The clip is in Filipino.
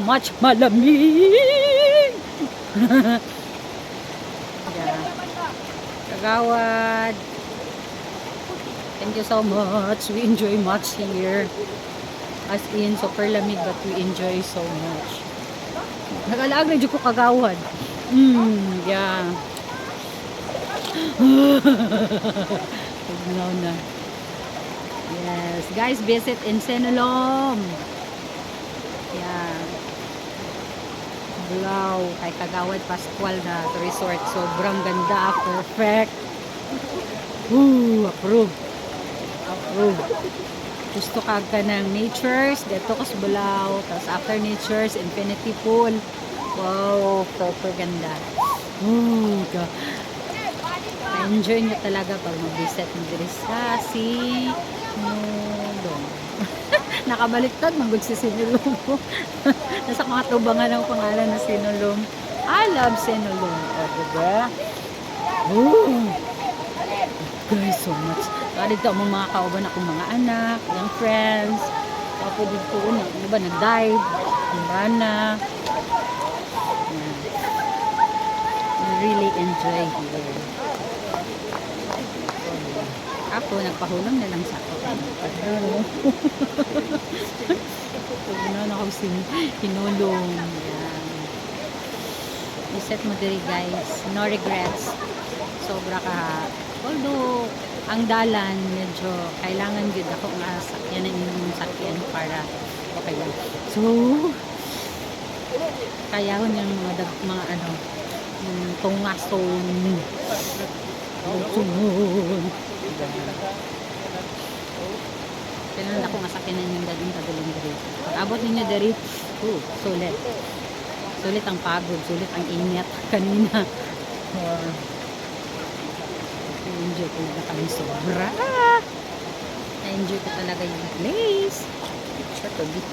much malamig. Yeah. Kagawad. Thank you so much. We enjoy much here. As in, super lamig but we enjoy so much. Nag-alaag na ko kagawad. Yeah. Tugnaw na. Yes. Guys, visit in Sinulom. Yeah. Bulaw. Kay Kagawad Pascual na resort. Sobrang ganda. Perfect. Approve. Approve. Gusto ka ng natures. Dito kas Bulaw. Tapos after natures, infinity pool. Wow. Super ganda. Enjoy nyo talaga pag mag-visit mo dito sa Sinulom. Nakabaliktad, manggod si Sinulom. Nasa mga tubangan ng pangalan na Sinulom. I love Sinulom. O, diba? Guys, so much. Dito ang mga kauban akong mga anak, yung friends. Tapos dito, diba, nag-dive. Diba na. I really enjoy here. Ako, nagpahulong na lang sa ako. Tugnaw na ako sinulong. Iset mo diri guys. No regrets. Sobra ka. Although, ang dalan, medyo kailangan good ako nga sakyan ang inyong sakyan para okay lang. So, kaya ko yung mga ano, yung tungason. Kailangan ako masakinan yung daling kagaling dari. Pag abot ninyo dari, sulit. Sulit ang pagod, sulit ang init kanina. Na-enjoy ko na kami sobra. Na-enjoy ko talaga yung place. Picture to be.